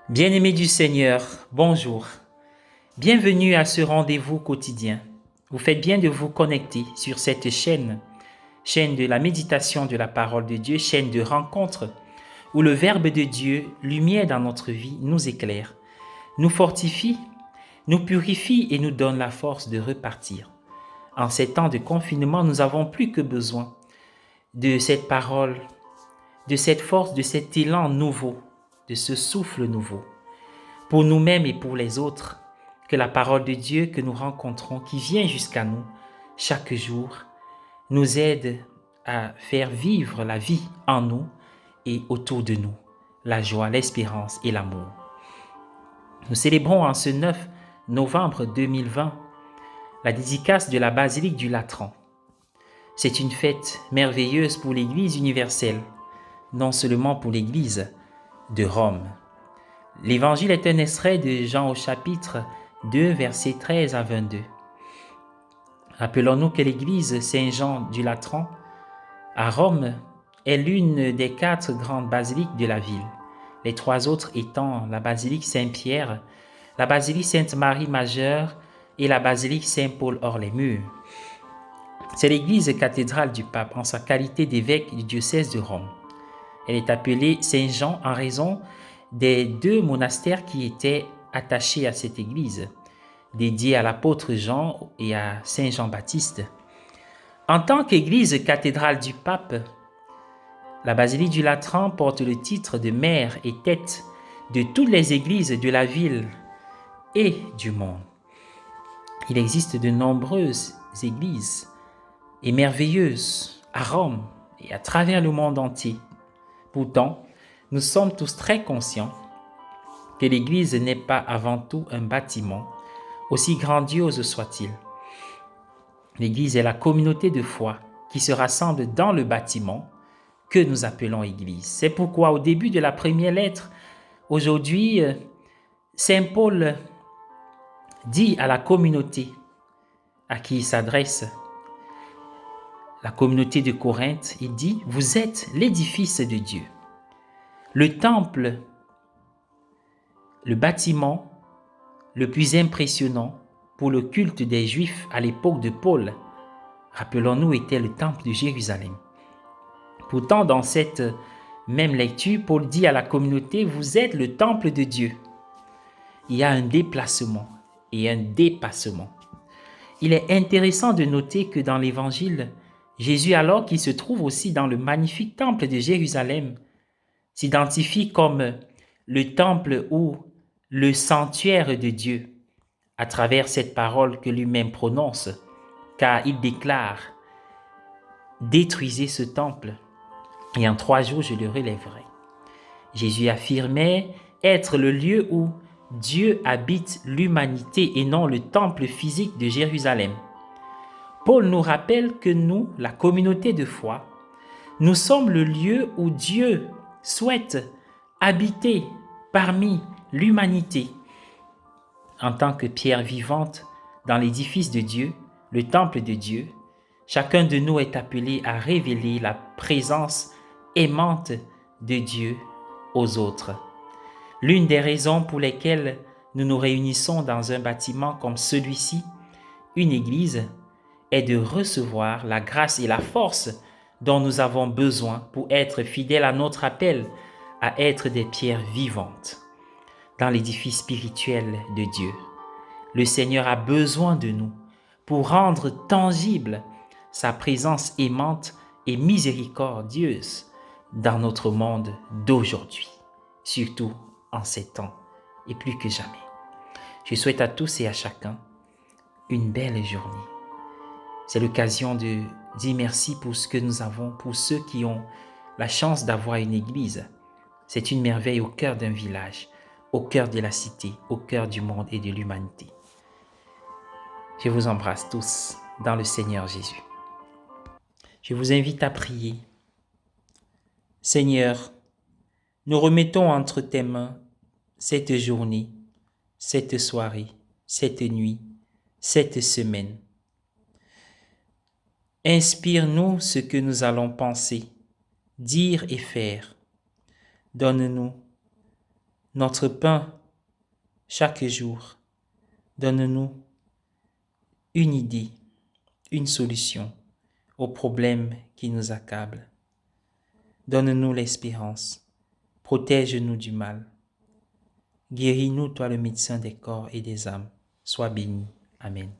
Bien-aimés du Seigneur, bonjour. Bienvenue à ce rendez-vous quotidien. Vous faites bien de vous connecter sur cette chaîne de la méditation de la parole de Dieu, chaîne de rencontre, où le Verbe de Dieu, lumière dans notre vie, nous éclaire, nous fortifie, nous purifie et nous donne la force de repartir. En ces temps de confinement, nous avons plus que besoin de cette parole, de cette force, de cet élan nouveau, de ce souffle nouveau, pour nous-mêmes et pour les autres, que la parole de Dieu que nous rencontrons, qui vient jusqu'à nous chaque jour, nous aide à faire vivre la vie en nous et autour de nous, la joie, l'espérance et l'amour. Nous célébrons en ce 9 novembre 2020 la dédicace de la basilique du Latran. C'est une fête merveilleuse pour l'Église universelle, non seulement pour l'Église de Rome. L'Évangile est un extrait de Jean au chapitre 2, versets 13 à 22. Rappelons-nous que l'église Saint-Jean du Latran à Rome est l'une des 4 grandes basiliques de la ville, les 3 autres étant la basilique Saint-Pierre, la basilique Sainte-Marie Majeure et la basilique Saint-Paul hors les murs. C'est l'église cathédrale du pape en sa qualité d'évêque du diocèse de Rome. Elle est appelée Saint-Jean en raison des 2 monastères qui étaient attachés à cette église, dédiée à l'apôtre Jean et à Saint Jean-Baptiste. En tant qu'église cathédrale du pape, la basilique du Latran porte le titre de mère et tête de toutes les églises de la ville et du monde. Il existe de nombreuses églises et merveilleuses à Rome et à travers le monde entier. Pourtant, nous sommes tous très conscients que l'Église n'est pas avant tout un bâtiment, aussi grandiose soit-il. L'Église est la communauté de foi qui se rassemble dans le bâtiment que nous appelons Église. C'est pourquoi au début de la première lettre, aujourd'hui, Saint Paul dit à la communauté à qui il s'adresse, la communauté de Corinthe, il dit « Vous êtes l'édifice de Dieu ». Le temple, le bâtiment le plus impressionnant pour le culte des Juifs à l'époque de Paul, rappelons-nous, était le temple de Jérusalem. Pourtant, dans cette même lecture, Paul dit à la communauté, vous êtes le temple de Dieu. Il y a un déplacement et un dépassement. Il est intéressant de noter que dans l'Évangile, Jésus, alors qu'il se trouve aussi dans le magnifique temple de Jérusalem, s'identifie comme le temple ou le sanctuaire de Dieu à travers cette parole que lui-même prononce, car il déclare « Détruisez ce temple et en 3 jours je le relèverai ». Jésus affirmait être le lieu où Dieu habite l'humanité et non le temple physique de Jérusalem. Paul nous rappelle que nous, la communauté de foi, nous sommes le lieu où Dieu souhaite habiter parmi l'humanité. En tant que pierre vivante dans l'édifice de Dieu, le temple de Dieu, chacun de nous est appelé à révéler la présence aimante de Dieu aux autres. L'une des raisons pour lesquelles nous nous réunissons dans un bâtiment comme celui-ci, une église, est de recevoir la grâce et la force dont nous avons besoin pour être fidèles à notre appel à être des pierres vivantes dans l'édifice spirituel de Dieu. Le Seigneur a besoin de nous pour rendre tangible sa présence aimante et miséricordieuse dans notre monde d'aujourd'hui, surtout en ces temps et plus que jamais. Je souhaite à tous et à chacun une belle journée. C'est l'occasion de dire merci pour ce que nous avons, pour ceux qui ont la chance d'avoir une église. C'est une merveille au cœur d'un village, au cœur de la cité, au cœur du monde et de l'humanité. Je vous embrasse tous dans le Seigneur Jésus. Je vous invite à prier. Seigneur, nous remettons entre tes mains cette journée, cette soirée, cette nuit, cette semaine. Inspire-nous ce que nous allons penser, dire et faire. Donne-nous notre pain chaque jour. Donne-nous une idée, une solution aux problèmes qui nous accablent. Donne-nous l'espérance. Protège-nous du mal. Guéris-nous, toi le médecin des corps et des âmes. Sois béni. Amen.